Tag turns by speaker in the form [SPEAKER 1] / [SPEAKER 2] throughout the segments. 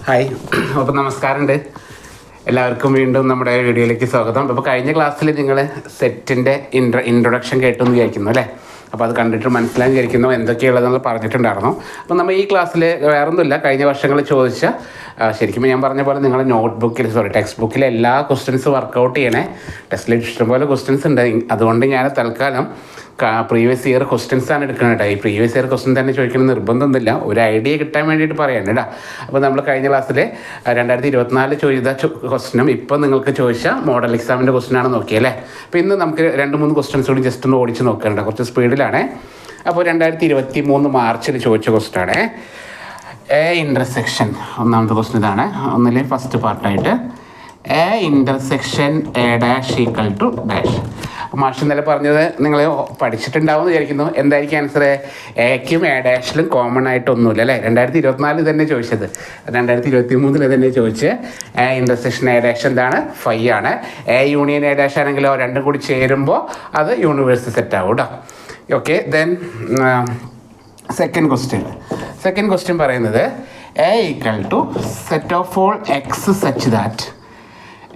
[SPEAKER 1] Hi, അപ്പോൾ നമസ്കാരമുണ്ട് എല്ലാവർക്കും. വീണ്ടും നമ്മുടെ വീഡിയോയിലേക്ക് സ്വാഗതം. അപ്പോൾ കഴിഞ്ഞ ക്ലാസ്സിൽ നിങ്ങൾ സെറ്റിൻ്റെ ഇൻട്രൊഡക്ഷൻ കേട്ടെന്ന് വിചാരിക്കുന്നു അല്ലേ? അപ്പോൾ അത് കണ്ടിട്ട് മനസ്സിലായി വിചാരിക്കുന്നു എന്തൊക്കെയുള്ളതെന്ന് പറഞ്ഞിട്ടുണ്ടായിരുന്നു. അപ്പോൾ നമ്മൾ ഈ ക്ലാസ്സിൽ വേറൊന്നുമില്ല, കഴിഞ്ഞ വർഷങ്ങളിൽ ചോദിച്ച ശരിക്കും ഞാൻ പറഞ്ഞ പോലെ നിങ്ങൾ ടെക്സ്റ്റ് ബുക്കിൽ എല്ലാ ക്വസ്റ്റ്യൻസ് വർക്കൗട്ട് ചെയ്യണേ. ടെസ്റ്റിൽ ഇഷ്ടംപോലെ ക്വസ്റ്റ്യൻസ് ഉണ്ട്. അതുകൊണ്ട് ഞാൻ തൽക്കാലം പ്രീവിയസ് ഇയർ ക്വസ്റ്റ്യൻസ് ആണ് എടുക്കുന്നത് കേട്ടോ. ഈ പ്രീവിയസ് ഇയർ ക്വസ്റ്റ്യൻ തന്നെ ചോദിക്കണം നിർബന്ധമൊന്നുമില്ല, ഒരു ഐഡിയ കിട്ടാൻ വേണ്ടിയിട്ട് പറയാണ് കേട്ടോ. അപ്പോൾ നമ്മൾ കഴിഞ്ഞ ക്ലാസ്സിൽ 2024 ചോദിച്ച ക്വസ്റ്റ്യനും ഇപ്പോൾ നിങ്ങൾക്ക് ചോദിച്ച മോഡൽ എക്സാമിൻ്റെ ക്വസ്റ്റ്യനാണ് നോക്കിയല്ലേ. അപ്പോൾ ഇന്ന് നമുക്ക് 2-3 ക്വസ്റ്റ്യൻസ് കൂടി ജസ്റ്റ് ഒന്ന് ഓടിച്ച് നോക്കണ്ട, കുറച്ച് സ്പീഡിലാണ്. അപ്പോൾ 2023 മാർച്ചിൽ ചോദിച്ച ക്വസ്റ്റ്യനാണ് എ ഇൻ്റർസെക്ഷൻ. ഒന്നാമത്തെ ക്വസ്റ്റ്യൻ ഇതാണ്. ഒന്നിലെ ഫസ്റ്റ് പാർട്ടായിട്ട് A intersection A dash equal to dash. മാഷ് ഇന്നലെ പറഞ്ഞത് നിങ്ങൾ പഠിച്ചിട്ടുണ്ടാവും എന്ന് വിചാരിക്കുന്നു. എന്തായിരിക്കും ആൻസർ? എക്കും എ ഡാഷിലും കോമൺ ആയിട്ടൊന്നുമില്ല അല്ലേ. 2024 തന്നെ ചോദിച്ചത്, 2023 തന്നെ ചോദിച്ച് എ ഇൻ്റർസെക്ഷൻ എ ഡാഷ് എന്താണ്? 5 ആണ്. എ യൂണിയൻ എ ഡാഷ് ആണെങ്കിലോ രണ്ടും കൂടി ചേരുമ്പോൾ അത് യൂണിവേഴ്സ് സെറ്റ് ആവും കേട്ടോ. ഓക്കെ, ദെൻ സെക്കൻഡ് ക്വസ്റ്റ്യൻ പറയുന്നത് A equal to set of all X such that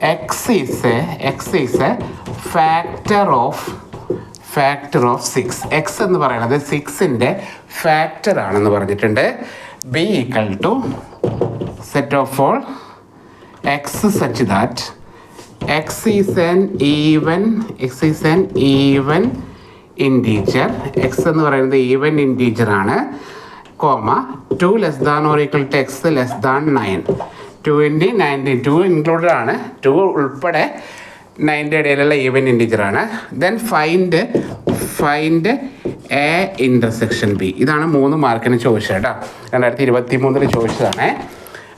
[SPEAKER 1] x is a factor of 6. x എന്ന് പറയുന്നത് 6ൻ്റെ ഫാക്ടർ ആണെന്ന് പറഞ്ഞിട്ടുണ്ട്. b equal to set of all x such that x is an even integer. x എന്ന് പറയുന്നത് even integer ആണ്, comma 2 less than or equal to x less than 9. 2 included ആണ്, 2 ഉൾപ്പെടെ 9 ഇടയിലുള്ള ഈവൻ ഇൻറ്റീജർ ആണ്. Then find A intersection B. ഇതാണ് 3 മാർക്കിന് ചോദിച്ചത് കേട്ടോ. 2023 ചോദിച്ചതാണ്.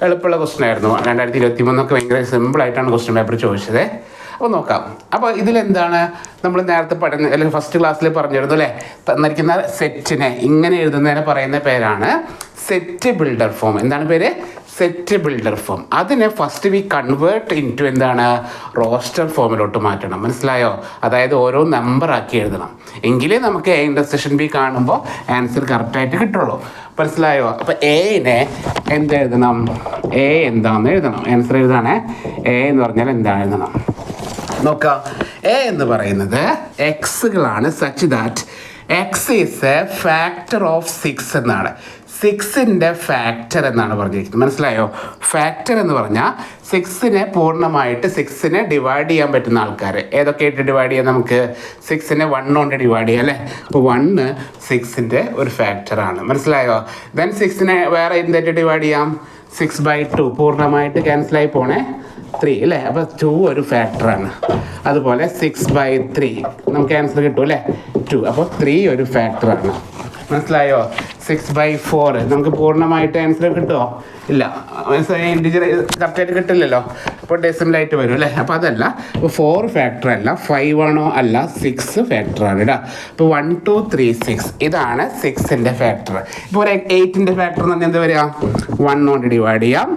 [SPEAKER 1] എളുപ്പമുള്ള ക്വസ്റ്റ്യൻ ആയിരുന്നു. 2023 ഭയങ്കര സിമ്പിളായിട്ടാണ് ക്വസ്റ്റ്യൻ പേപ്പർ ചോദിച്ചത്. അപ്പോൾ നോക്കാം. അപ്പോൾ ഇതിലെന്താണ് നമ്മൾ നേരത്തെ അല്ലെങ്കിൽ ഫസ്റ്റ് ക്ലാസ്സിൽ പറഞ്ഞിരുന്നു അല്ലേ, തന്നിരിക്കുന്ന സെറ്റിനെ ഇങ്ങനെ എഴുതുന്നതിനെ പറയുന്ന പേരാണ് സെറ്റ് ബിൽഡർ ഫോം. എന്താണ് പേര്? Set builder form. അതിനെ ഫസ്റ്റ് വി കൺവേർട്ട് ഇൻറ്റു എന്താണ്? റോസ്റ്റർ ഫോമിലോട്ട് മാറ്റണം. മനസ്സിലായോ? അതായത് ഓരോ നമ്പറാക്കി എഴുതണം, എങ്കിലേ നമുക്ക് എ ഇൻ്റർസെക്ഷൻ ബി കാണുമ്പോൾ ആൻസർ കറക്റ്റായിട്ട് കിട്ടുള്ളൂ. മനസ്സിലായോ? അപ്പോൾ എനെ എന്തെഴുതണം? എ എന്താണെന്ന് എഴുതണം. ആൻസർ എഴുതാണേ. എ എന്ന് പറഞ്ഞാൽ എന്താണ് എഴുതണം നോക്കാം. എ എന്ന് പറയുന്നത് എക്സുകളാണ്. Such that X is a factor of 6 എന്നാണ്. 6ൻ്റെ ഫാക്ടർ എന്നാണ് പറഞ്ഞിരിക്കുന്നത്. മനസ്സിലായോ? ഫാക്ടർ എന്ന് പറഞ്ഞാൽ 6നെ പൂർണ്ണമായിട്ട് 6നെ ഡിവൈഡ് ചെയ്യാൻ പറ്റുന്ന ആൾക്കാർ ഏതൊക്കെയായിട്ട് ഡിവൈഡ് ചെയ്യാം? നമുക്ക് 6നെ 1 കൊണ്ട് ഡിവൈഡ് ചെയ്യാം അല്ലേ. അപ്പോൾ 1 6ൻ്റെ ഒരു ഫാക്ടറാണ്. മനസ്സിലായോ? ദെൻ 6നെ വേറെ എന്തായിട്ട് ഡിവൈഡ് ചെയ്യാം? 6/2 പൂർണ്ണമായിട്ട് ക്യാൻസലായി പോണേ 3 അല്ലേ. അപ്പോൾ 2 ഒരു ഫാക്ടറാണ്. അതുപോലെ 6/3 നമുക്ക് ആൻസർ കിട്ടും അല്ലേ, 2. അപ്പോൾ 3 ഒരു ഫാക്ടറാണ്. മനസ്സിലായോ? 6/4 നമുക്ക് പൂർണ്ണമായിട്ട് ആൻസർ കിട്ടുമോ? ഇല്ല, ഇൻറ്റിജർ കറക്റ്റായിട്ട് കിട്ടില്ലല്ലോ. അപ്പോൾ ഡെസിമലായിട്ട് വരും അല്ലേ. അപ്പോൾ അതല്ല, ഇപ്പോൾ 4 ഫാക്ടർ അല്ല, 5 ആണോ അല്ല, 6 ഫാക്ടറാണ് കേട്ടോ. ഇപ്പോൾ 1 2 3 6 ഇതാണ് 6ൻ്റെ ഫാക്ടർ. ഇപ്പോൾ ഒരു 8ൻ്റെ ഫാക്ടർ എന്ന് പറഞ്ഞാൽ എന്താ വരിക? 1 കൊണ്ട് ഡിവൈഡ് ചെയ്യാം,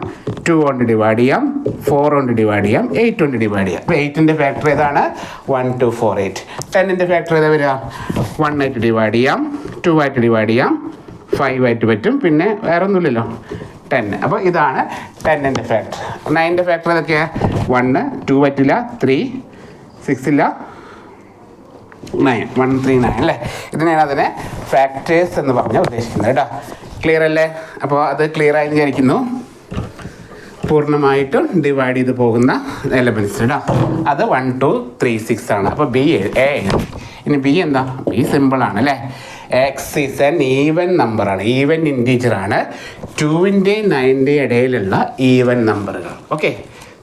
[SPEAKER 1] 2 കൊണ്ട് ഡിവൈഡ് ചെയ്യാം, 4 കൊണ്ട് ഡിവൈഡ് ചെയ്യാം, 8 കൊണ്ട് ഡിവൈഡ് ചെയ്യാം. അപ്പോൾ 8ൻ്റെ ഫാക്ടർ ഏതാണ്? 1 2 4 8. 10ൻ്റെ ഫാക്ടർ ഏതാ വരിക? 1 ആയിട്ട് ഡിവൈഡ് ചെയ്യാം, 2 ആയിട്ട് ഡിവൈഡ് ചെയ്യാം, 5 ആയിട്ട് പറ്റും, പിന്നെ വേറെ ഒന്നുമില്ലല്ലോ, 10. അപ്പോൾ ഇതാണ് 10ൻ്റെ ഫാക്ടർ. 9ൻ്റെ ഫാക്ടർ ഏതൊക്കെയാണ്? 1 2 പറ്റില്ല, 3 6 ഇല്ല, 9 1 3 9 അല്ലേ. ഇതിനാണ് അതിനെ ഫാക്ടേഴ്സ് എന്ന് പറഞ്ഞാൽ ഉദ്ദേശിക്കുന്നത് കേട്ടോ. ക്ലിയർ അല്ലേ? അപ്പോൾ അത് ക്ലിയർ ആയി വിചാരിക്കുന്നു. പൂർണ്ണമായിട്ടും ഡിവൈഡ് ചെയ്ത് പോകുന്ന എലമെൻറ്റ്സ് കേട്ടോ. അത് 1 2 3 6 ആണ്. അപ്പോൾ ബി എ. ഇനി ബി എന്താ? ബി സിമ്പിളാണ് അല്ലേ. എക്സ് ഈസ് എൻ ഈവൻ നമ്പറാണ്, ഈവൻ ഇൻറ്റീജറാണ്. 2ൻ്റെയും 9ൻ്റെയും ഇടയിലുള്ള ഈവൻ നമ്പറുകൾ. ഓക്കെ,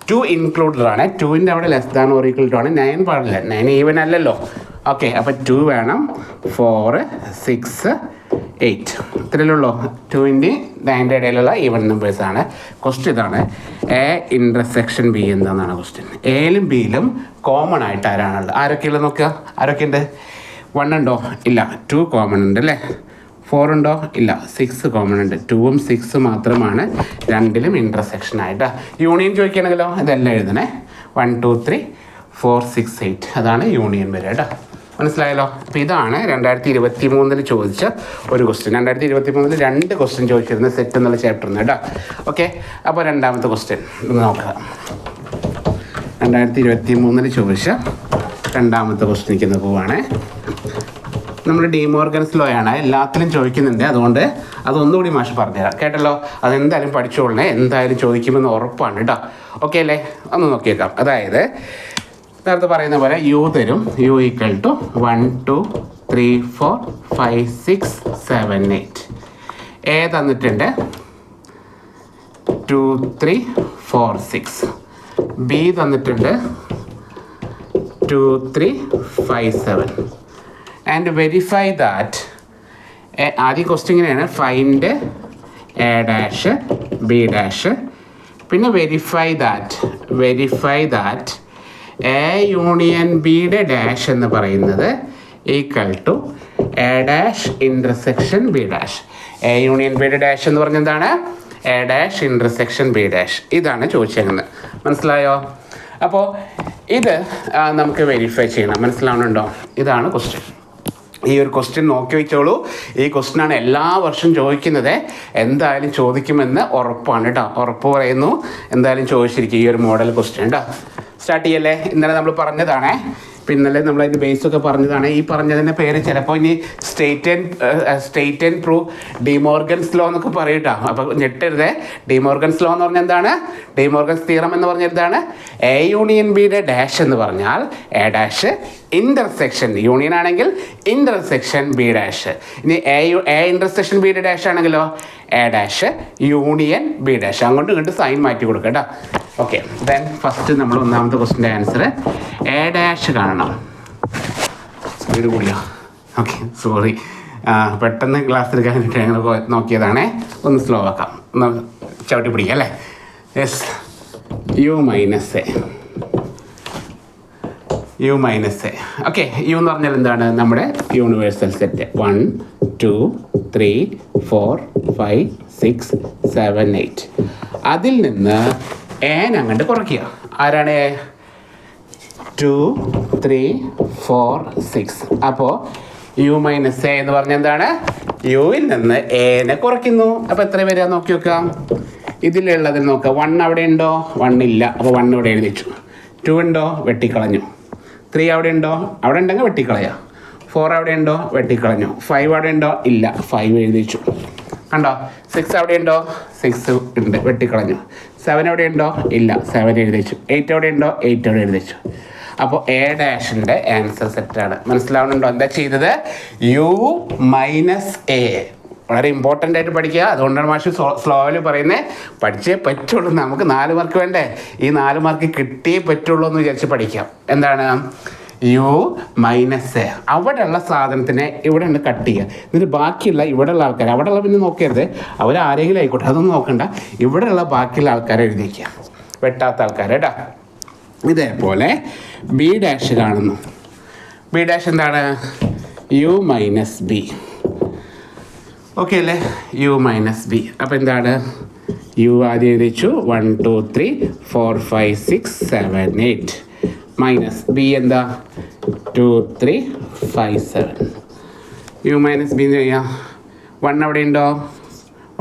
[SPEAKER 1] 2 ഇൻക്ലൂഡഡ് ആണ്. 2ൻ്റെ അവിടെ less than or equal to ആണ്. 9 പാടില്ല, 9 ഈവൻ അല്ലല്ലോ. ഓക്കെ, അപ്പോൾ 2 വേണം. 4 6 8 ഇത്രയുള്ളൂ. 2ൻ്റെയും 9ൻ്റെ ഇടയിലുള്ള ഈവൻ നമ്പേഴ്സാണ്. ക്വസ്റ്റ്യൻ ഇതാണ്, എ ഇൻ്റർസെക്ഷൻ ബി എന്താണെന്നാണ് ക്വസ്റ്റ്യൻ. എയിലും ബിയിലും കോമൺ ആയിട്ട് ആരാണുള്ളത്? ആരൊക്കെയുള്ളത് നോക്കുക. ആരൊക്കെയുണ്ട്? 1 ഉണ്ടോ? ഇല്ല. 2 കോമൺ ഉണ്ട് അല്ലേ. 4 ഉണ്ടോ? ഇല്ല. 6 കോമൺ ഉണ്ട്. 2ഉം 6 മാത്രമാണ് രണ്ടിലും ഇൻ്റർസെക്ഷൻ ആയിട്ട്. യൂണിയൻ ചോദിക്കുകയാണെങ്കിലോ ഇതെല്ലാം എഴുതണേ. 1 2 3 4 6 8 അതാണ് യൂണിയൻ വരിക കേട്ടോ. മനസ്സിലായല്ലോ. അപ്പോൾ ഇതാണ് 2023 ചോദിച്ച ഒരു ക്വസ്റ്റ്യൻ. 2023 2 ക്വസ്റ്റ്യൻ ചോദിച്ചിരുന്ന സെറ്റ് എന്നുള്ള ചാപ്റ്ററിന് കേട്ടോ. ഓക്കെ, അപ്പോൾ രണ്ടാമത്തെ ക്വസ്റ്റ്യൻ ഒന്ന് നോക്കാം. 2023 ചോദിച്ച രണ്ടാമത്തെ ക്വസ്റ്റ്യനിലേക്ക് ഇന്ന് പോവുകയാണ്. നമ്മൾ ഡിമോർഗൻസ് ലോ ആണ്, എല്ലാത്തിലും ചോദിക്കുന്നുണ്ട്. അതുകൊണ്ട് അതൊന്നുകൂടി മാഷ് പറഞ്ഞുതരാം കേട്ടല്ലോ. അതെന്തായാലും പഠിച്ചോളണേ, എന്തായാലും ചോദിക്കുമെന്ന് ഉറപ്പാണ് കേട്ടോ. ഓക്കെ അല്ലേ? ഒന്ന് നോക്കിയേക്കാം. അതായത് നേരത്തെ പറയുന്ന പോലെ യു തരും. U equal to 1 2 3 4 5 6 7 8. എ തന്നിട്ടുണ്ട് 2 3 4 6. ബി തന്നിട്ടുണ്ട് 2 3 5 7. ആൻഡ് വെരിഫൈ ദാറ്റ്, ആദ്യം ക്വസ്റ്റ്യൻ ഇങ്ങനെയാണ്, find A dash B dash, പിന്നെ വെരിഫൈ ദാറ്റ് എ യൂണിയൻ ബിയുടെ ഡാഷ് എന്ന് പറയുന്നത് equal to A dash intersection B dash. A union ബിയുടെ ഡാഷ് എന്ന് പറഞ്ഞാൽ എന്താണ്? A dash intersection B dash. ഇതാണ് ചോദിച്ചേക്കുന്നത്. മനസ്സിലായോ? അപ്പോൾ ഇത് നമുക്ക് വെരിഫൈ ചെയ്യണം. മനസ്സിലാവുന്നുണ്ടോ? ഇതാണ് ക്വസ്റ്റ്യൻ. ഈ ഒരു ക്വസ്റ്റ്യൻ നോക്കി വെച്ചോളൂ. ഈ ക്വസ്റ്റ്യനാണ് എല്ലാ വർഷവും ചോദിക്കുന്നത്. എന്തായാലും ചോദിക്കുമെന്ന് ഉറപ്പാണ് കേട്ടോ. ഉറപ്പ് പറയുന്നു, എന്തായാലും ചോദിച്ചിരിക്കും ഈ ഒരു മോഡൽ ക്വസ്റ്റ്യൻ കേട്ടോ. സ്റ്റാർട്ട് ചെയ്യല്ലേ. ഇന്നലെ നമ്മൾ പറഞ്ഞതാണേ, ഇന്നലെ നമ്മളതിൻ്റെ ബേസൊക്കെ പറഞ്ഞതാണ്. ഈ പറഞ്ഞതിൻ്റെ പേര് ചിലപ്പോൾ ഇനി state and prove De Morgan's law എന്നൊക്കെ പറയട്ടോ. അപ്പോൾ ഞെട്ടരുത്. ഡിമോർഗൻസ് ലോ എന്ന് പറഞ്ഞാൽ എന്താണ്? ഡിമോർഗൻസ് തിയറം എന്ന് പറഞ്ഞാൽ എന്താണ്? എ യൂണിയൻ ബിയുടെ ഡാഷ് എന്ന് പറഞ്ഞാൽ എ ഡാഷ് ഇൻ്റർസെക്ഷൻ, യൂണിയൻ ആണെങ്കിൽ ഇൻ്റർസെക്ഷൻ ബി ഡാഷ്. ഇനി എ ഇൻ്റർസെക്ഷൻ ബിയുടെ ഡാഷ് ആണെങ്കിലോ A dash union B dash. അങ്ങോട്ടും ഇങ്ങോട്ട് സൈൻ മാറ്റി കൊടുക്കുക കേട്ടോ. ഓക്കെ, ദെൻ ഫസ്റ്റ് നമ്മൾ ഒന്നാമത്തെ ക്വസ്റ്റിൻ്റെ ആൻസർ എ ഡാഷ് കാണണം. സ്പീഡ് കൂടിയോ? ഓക്കെ, സോറി, പെട്ടെന്ന് ക്ലാസ് എടുക്കാനായിട്ട് ഞങ്ങൾ നോക്കിയതാണേ. ഒന്ന് സ്ലോ ആക്കാം, ഒന്ന് ചവിട്ടി പിടിക്കാം അല്ലേ. Yes, U minus A. Okay, U എന്ന് പറഞ്ഞാൽ എന്താണ്? നമ്മുടെ യൂണിവേഴ്സൽ സെറ്റ് 1 2 3 4 5 6 7 8. അതിൽ നിന്ന് എൻ അങ്ങോട്ട് കുറയ്ക്കുക. ആരാണ്? 2 3 4 6. അപ്പോൾ യു മൈനസ് എ എന്ന് പറഞ്ഞാൽ എന്താണ്? യുവിൽ നിന്ന് എനെ കുറയ്ക്കുന്നു. അപ്പോൾ എത്ര വരിക നോക്കി വെക്കാം. ഇതിലുള്ളതിൽ നോക്കാം. 1 അവിടെ ഉണ്ടോ? 1 ഇല്ല. അപ്പോൾ 1 ഇവിടെ എഴുതി വെച്ചു. 2 ഉണ്ടോ? വെട്ടിക്കളഞ്ഞു. 3 അവിടെ ഉണ്ടോ? അവിടെ ഉണ്ടെങ്കിൽ വെട്ടിക്കളയാം. 4 അവിടെ ഉണ്ടോ? വെട്ടിക്കളഞ്ഞു. 5 അവിടെ ഉണ്ടോ? ഇല്ല. 5 എഴുതി വെച്ചു. കണ്ടോ? 6 അവിടെ ഉണ്ടോ? 6 ഉണ്ട്, വെട്ടിക്കളഞ്ഞു. 7 അവിടെ ഉണ്ടോ? ഇല്ല. 7 എഴുതി വെച്ചു. 8 അവിടെ ഉണ്ടോ? 8 അവിടെ എഴുതി വെച്ചു. അപ്പോൾ എ ഡാഷിൻ്റെ ആൻസർ സെറ്റാണ്. മനസ്സിലാവുന്നുണ്ടോ? എന്താ ചെയ്തത്? U minus A. വളരെ ഇമ്പോർട്ടൻ്റ് ആയിട്ട് പഠിക്കുക. അതുകൊണ്ടാണ് മാഷ് സ്ലോയിൽ പറയുന്നത്. പഠിച്ചേ പറ്റുള്ളൂ. നമുക്ക് 4 മാർക്ക് വേണ്ടേ? ഈ 4 മാർക്ക് കിട്ടിയേ പറ്റുള്ളൂ എന്ന് വിചാരിച്ച് പഠിക്കാം. എന്താണ്? U minus A. അവിടെയുള്ള സാധനത്തിനെ ഇവിടെ ഉണ്ട് കട്ട് ചെയ്യുക. എന്നിട്ട് ബാക്കിയുള്ള ഇവിടെയുള്ള ആൾക്കാർ, അവിടെയുള്ള പിന്നെ നോക്കരുത്, അവരാരെങ്കിലും ആയിക്കോട്ടെ, അതൊന്നും നോക്കണ്ട. ഇവിടെയുള്ള ബാക്കിയുള്ള ആൾക്കാരെ എഴുതി വയ്ക്കുക, വെട്ടാത്ത ആൾക്കാർ കേട്ടോ. ഇതേപോലെ ബി ഡാഷ് കാണുന്നു. ബി ഡാഷ് എന്താണ്? U minus B. ഓക്കെ അല്ലേ? U minus B. അപ്പോൾ എന്താണ്? യു ആദ്യം എഴുതി വെച്ചു. 1 2 3 4 5 6 7 8 മൈനസ് ബി എന്താ? 2 3 5 7. യു മൈനസ് ബി എന്ന് ചെയ്യാം. 1 അവിടെ ഉണ്ടോ?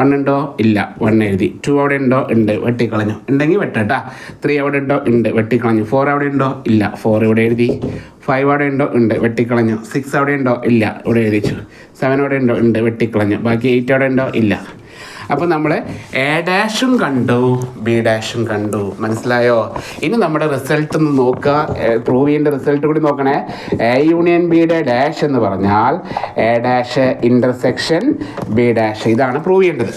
[SPEAKER 1] 1 ഉണ്ടോ? ഇല്ല. 1 എഴുതി. 2 അവിടെ ഉണ്ടോ? ഉണ്ട്, വെട്ടിക്കളഞ്ഞു. ഉണ്ടെങ്കിൽ വെട്ടട്ടാ. 3 അവിടെ ഉണ്ടോ? ഉണ്ട്, വെട്ടിക്കളഞ്ഞു. 4 അവിടെ ഉണ്ടോ? ഇല്ല. 4 ഇവിടെ എഴുതി. 5 അവിടെ ഉണ്ടോ? ഉണ്ട്, വെട്ടിക്കളഞ്ഞു. 6 അവിടെ ഉണ്ടോ? ഇല്ല, ഇവിടെ എഴുതിച്ചു. 7 അവിടെ ഉണ്ടോ? ഉണ്ട്, വെട്ടിക്കളഞ്ഞു. ബാക്കി 8 അവിടെ ഉണ്ടോ? ഇല്ല. അപ്പോൾ നമ്മൾ എ ഡാഷും കണ്ടു, ബി ഡാഷും കണ്ടു. മനസ്സിലായോ? ഇനി നമ്മുടെ റിസൾട്ട് ഒന്ന് നോക്കുക. പ്രൂവ് ചെയ്യേണ്ട റിസൾട്ട് കൂടി നോക്കണേ. എ യൂണിയൻ ബിയുടെ ഡാഷ് എന്ന് പറഞ്ഞാൽ A dash intersection B dash. ഇതാണ് പ്രൂവ് ചെയ്യേണ്ടത്.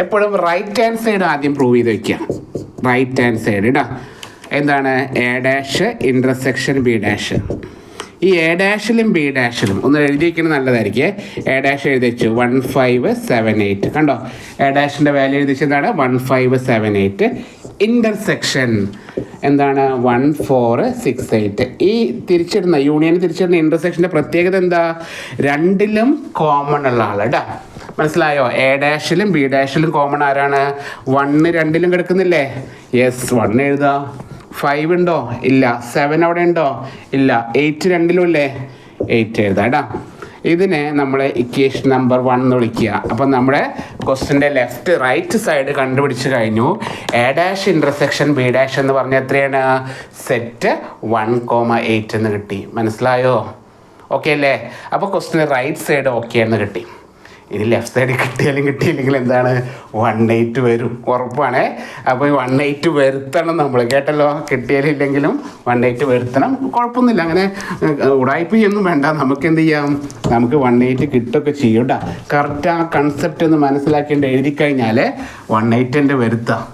[SPEAKER 1] എപ്പോഴും റൈറ്റ് ഹാൻഡ് സൈഡ് ആദ്യം പ്രൂവ് ചെയ്ത് വയ്ക്കുക. റൈറ്റ് ഹാൻഡ് സൈഡ് ഇടാം. എന്താണ്? A dash intersection B dash. ഈ എ ഡാഷിലും ബി ഡാഷിലും ഒന്ന് എഴുതി വയ്ക്കുന്നത് നല്ലതായിരിക്കും. എ ഡാഷ് എഴുതി വെച്ചു 1 5 7 8. കണ്ടോ? എ ഡാഷിൻ്റെ വാല്യൂ എഴുതി വെച്ചതാണ് 1 5 7 8. ഇൻ്റർസെക്ഷൻ എന്താണ്? 1 4 6 8. ഈ തിരിച്ചിടുന്ന യൂണിയൻ തിരിച്ചിടുന്ന ഇൻ്റർസെക്ഷൻ്റെ പ്രത്യേകത എന്താ? രണ്ടിലും കോമൺ ഉള്ള ആൾ കേട്ടോ. മനസ്സിലായോ? എ ഡാഷിലും ബി ഡാഷിലും കോമൺ ആരാണ്? 1 രണ്ടിലും കിടക്കുന്നില്ലേ? യെസ്, 1 എഴുതാം. 5 ഉണ്ടോ? ഇല്ല. 7 അവിടെ ഉണ്ടോ? ഇല്ല. 8 രണ്ടിലും ഇല്ലേ? 8 എഴുതാം കേട്ടോ. ഇതിനെ നമ്മൾ ഇക്വേഷൻ നമ്പർ 1 എന്ന് വിളിക്കുക. അപ്പം നമ്മുടെ ക്വസ്റ്റിൻ്റെ ലെഫ്റ്റ് റൈറ്റ് സൈഡ് കണ്ടുപിടിച്ച് കഴിഞ്ഞു. A' ഇൻ്റർസെക്ഷൻ B' എന്ന് പറഞ്ഞാൽ എത്രയാണ്? സെറ്റ് 1,8 എന്ന് കിട്ടി. മനസ്സിലായോ? ഓക്കെ അല്ലേ? അപ്പോൾ ക്വസ്റ്റിന് റൈറ്റ് സൈഡ് ഓക്കെ എന്ന് കിട്ടി. ഇനി ലെഫ്റ്റ് സൈഡ് കിട്ടിയാലും കിട്ടിയില്ലെങ്കിൽ എന്താണ്? 180 വരും, ഉറപ്പാണേ. അപ്പോൾ ഈ 180 വരുത്തണം നമ്മൾ, കേട്ടല്ലോ. കിട്ടിയാലില്ലെങ്കിലും 180 വരുത്തണം. കുഴപ്പമൊന്നുമില്ല, അങ്ങനെ ഉടായ്പയൊന്നും വേണ്ട. നമുക്ക് എന്ത് ചെയ്യാം? നമുക്ക് 180 കിട്ടുകയൊക്കെ ചെയ്യും കേട്ടോ. കറക്റ്റ് ആ കൺസെപ്റ്റ് ഒന്ന് മനസ്സിലാക്കിയിട്ട് എഴുതി കഴിഞ്ഞാൽ 180 വരുത്താം.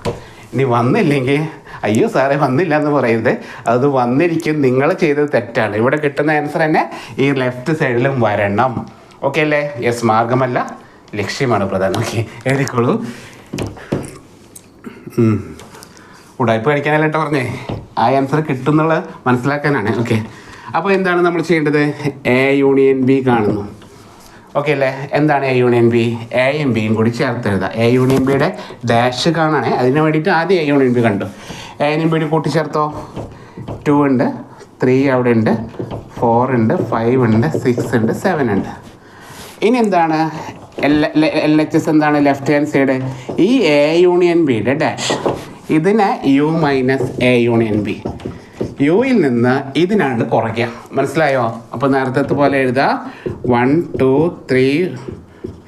[SPEAKER 1] ഇനി വന്നില്ലെങ്കിൽ അയ്യോ സാറേ വന്നില്ല എന്ന് പറയരുത്, അത് വന്നിരിക്കും. നിങ്ങൾ ചെയ്തത് തെറ്റാണ്. ഇവിടെ കിട്ടുന്ന ആൻസർ തന്നെ ഈ ലെഫ്റ്റ് സൈഡിലും വരണം. ഓക്കെ അല്ലേ? യെസ്, മാർഗമല്ല ലക്ഷ്യമാണ് പ്രധാനം. ഓക്കെ, എഴുതിക്കോളൂ. ഉടായ്പ കഴിക്കാനല്ല കേട്ടോ പറഞ്ഞേ, ആ ആൻസർ കിട്ടുന്നുള്ള മനസ്സിലാക്കാനാണ്. ഓക്കെ, അപ്പോൾ എന്താണ് നമ്മൾ ചെയ്യേണ്ടത്? A യൂണിയൻ B കാണുന്നു. ഓക്കെ അല്ലേ? എന്താണ് A യൂണിയൻ B? എയും ബിയും കൂടി ചേർത്ത് എഴുതാം. A യൂണിയൻ ബിയുടെ ഡാഷ് കാണാനേ, അതിന് വേണ്ടിയിട്ട് ആദ്യം A യൂണിയൻ B കണ്ടു. A യും ബിയും കൂട്ടിച്ചേർത്തോ. 2 ഉണ്ട്, 3 അവിടെ ഉണ്ട്, 4 ഉണ്ട്, 5 ഉണ്ട്, 6 ഉണ്ട്, 7 ഉണ്ട്. ഇനി എന്താണ് LHS? എന്താണ് ലെഫ്റ്റ് ഹാൻഡ് സൈഡ്? ഈ A യൂണിയൻ ബിയുടെ ഡാഷ്, ഇതിനെ U minus A union B. യുയിൽ നിന്ന് ഇതിനാണ് കുറയ്ക്കുക. മനസ്സിലായോ? അപ്പോൾ നേരത്തെ പോലെ എഴുതാം. 1 2 3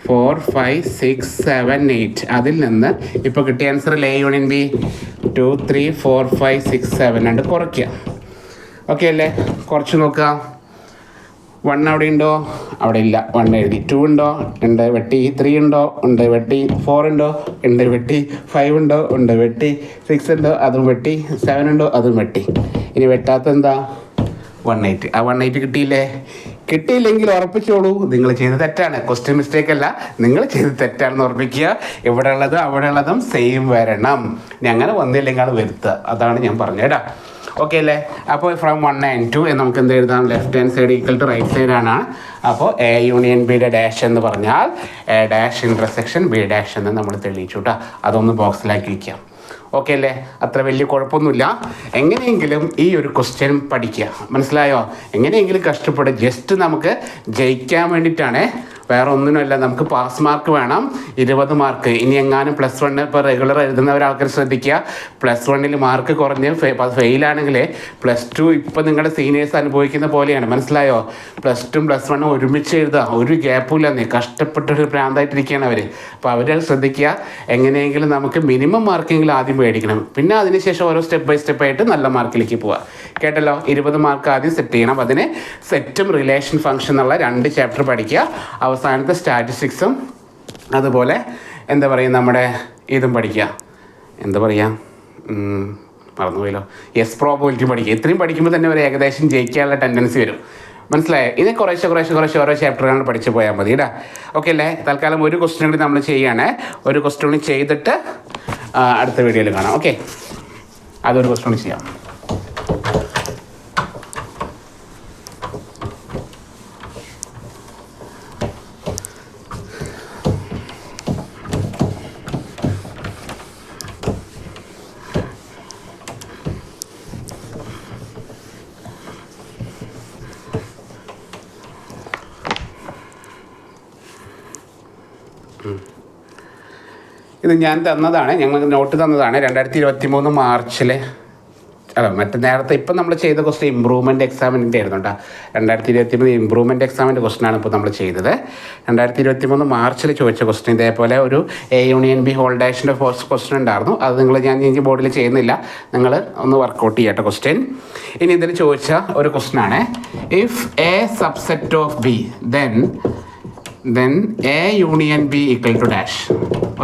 [SPEAKER 1] 4 5 6 7 8. അതിൽ നിന്ന് ഇപ്പോൾ കിട്ടിയ ആൻസർ A യൂണിയൻ B 2 3 4 5 6 7 ഉണ്ട്, കുറയ്ക്കുക. ഓക്കെ അല്ലേ? കുറച്ച് നോക്കുക. 1 അവിടെ ഉണ്ടോ? അവിടെ ഇല്ല, 1 എഴുതി. 2 ഉണ്ടോ? ഉണ്ട്, വെട്ടി. 3 ഉണ്ടോ? ഉണ്ട്, വെട്ടി. 4 ഉണ്ടോ? ഉണ്ട്, വെട്ടി. 5 ഉണ്ടോ? ഉണ്ട്, വെട്ടി. 6 ഉണ്ടോ? അതും വെട്ടി. 7 ഉണ്ടോ? അതും വെട്ടി. ഇനി വെട്ടാത്ത എന്താ? 180. ആ 180 കിട്ടിയില്ലേ? കിട്ടിയില്ലെങ്കിൽ ഉറപ്പിച്ചോളൂ, നിങ്ങൾ ചെയ്ത് തെറ്റാണ്. ക്വസ്റ്റ്യൻ മിസ്റ്റേക്ക് അല്ല, നിങ്ങൾ ചെയ്ത് തെറ്റാണെന്ന് ഉറപ്പിക്കുക. ഇവിടെ ഉള്ളതും അവിടെ ഉള്ളതും സെയിം വരണം. ഇനി അങ്ങനെ വന്നില്ലെങ്കിൽ അത് വരുത്തുക. അതാണ് ഞാൻ പറഞ്ഞേടാ. ഓക്കെ അല്ലേ? അപ്പോൾ ഫ്രം 1 and 2 എന്ന് നമുക്ക് എന്ത് എഴുതാം? Left hand side equal to right സൈഡാണ്. അപ്പോൾ A യൂണിയൻ ബിയുടെ ഡാഷ് എന്ന് പറഞ്ഞാൽ A' ഇൻ്റർസെക്ഷൻ B' എന്ന് നമ്മൾ തെളിയിച്ചു കേട്ടോ. അതൊന്ന് ബോക്സിലാക്കി വയ്ക്കാം. ഓക്കെ അല്ലേ? അത്ര വലിയ കുഴപ്പമൊന്നുമില്ല. എങ്ങനെയെങ്കിലും ഈ ഒരു ക്വസ്റ്റ്യൻ പഠിക്കുക. മനസ്സിലായോ? എങ്ങനെയെങ്കിലും കഷ്ടപ്പെടുക. ജസ്റ്റ് നമുക്ക് ജയിക്കാൻ വേണ്ടിയിട്ടാണ്, വേറെ ഒന്നിനുമല്ല. നമുക്ക് പാസ് മാർക്ക് വേണം, 20 മാർക്ക്. ഇനി എങ്ങാനും +1 ഇപ്പോൾ റെഗുലർ എഴുതുന്ന ഒരാൾക്കാർ ശ്രദ്ധിക്കുക. +1 മാർക്ക് കുറഞ്ഞ് ഫെയിലാണെങ്കിൽ +2 ഇപ്പോൾ നിങ്ങളുടെ സീനിയേഴ്സ് അനുഭവിക്കുന്ന പോലെയാണ്. മനസ്സിലായോ? +2 +1 ഒരുമിച്ച് എഴുതുക, ഒരു ഗ്യാപ്പും ഇല്ലെന്നേ. കഷ്ടപ്പെട്ടൊരു ഭ്രാന്തായിട്ടിരിക്കുകയാണ് അവർ. അപ്പോൾ അവർ ശ്രദ്ധിക്കുക. എങ്ങനെയെങ്കിലും നമുക്ക് മിനിമം മാർക്കെങ്കിലും ആദ്യം മേടിക്കണം, പിന്നെ അതിനുശേഷം ഓരോ സ്റ്റെപ്പ് ബൈ സ്റ്റെപ്പ് ആയിട്ട് നല്ല മാർക്കിലേക്ക് പോവുക. കേട്ടല്ലോ? 20 മാർക്ക് ആദ്യം സെറ്റ് ചെയ്യണം. അതിന് സെറ്റും റിലേഷൻ ഫംഗ്ഷൻ എന്നുള്ള 2 ചാപ്റ്റർ പഠിക്കുക. അവസാനത്തെ സ്റ്റാറ്റിസ്റ്റിക്സും അതുപോലെ എന്താ പറയുക, നമ്മുടെ ഇതും പഠിക്കുക. എന്താ പറയുക, മറന്നുപോയല്ലോ. യെസ്, പ്രോബബിലിറ്റി പഠിക്കുക. ഇത്രയും പഠിക്കുമ്പോൾ തന്നെ ഒരു ഏകദേശം ജയിക്കാനുള്ള ടെൻഡൻസി വരും. മനസ്സിലായോ? ഇത് കുറേശ്ശെ ഓരോ ചാപ്റ്ററുകൾ പഠിച്ച് പോയാൽ മതി കേട്ടോ. ഓക്കെ അല്ലേ? തൽക്കാലം ഒരു ക്വസ്റ്റ്യൻ കൂടി നമ്മൾ ചെയ്യുകയാണ്. ഒരു ക്വസ്റ്റ്യൻ കൂടി ചെയ്തിട്ട് അടുത്ത വീഡിയോയിൽ കാണാം. ഓക്കെ, അതൊരു ക്വസ്റ്റ്യൻ കൂടി ചെയ്യാം. ഇത് ഞാൻ തന്നതാണ്, ഞങ്ങൾക്ക് നോട്ട് തന്നതാണ്. 2023 മാർച്ചിൽ അല്ല മറ്റേ നേരത്തെ ഇപ്പം നമ്മൾ ചെയ്ത ക്വസ്റ്റ്യൻ ഇമ്പ്രൂവ്മെൻറ്റ് എക്സാമിൻ്റെ ആയിരുന്നു കേട്ടോ. 2023 ഇമ്പ്രൂവ്മെൻറ്റ് എക്സാമിൻ്റെ ക്വസ്റ്റ്യനാണ് ഇപ്പോൾ നമ്മൾ ചെയ്തത്. 2023 മാർച്ചിൽ ചോദിച്ച ക്വസ്റ്റ്യൻ ഇതേപോലെ ഒരു A യൂണിയൻ B ഹോൾ ഡാഷിൻ്റെ ഫസ്റ്റ് ക്വസ്റ്റ്യൻ ഉണ്ടായിരുന്നു. അത് ഞാൻ ബോർഡിൽ ചെയ്യുന്നില്ല, നിങ്ങൾ ഒന്ന് വർക്കൗട്ട് ചെയ്യട്ടെ ക്വസ്റ്റ്യൻ. ഇനി ഇതിൽ ചോദിച്ച ഒരു ക്വസ്റ്റ്യനാണ്, if A subset of B then A union B equal to dash.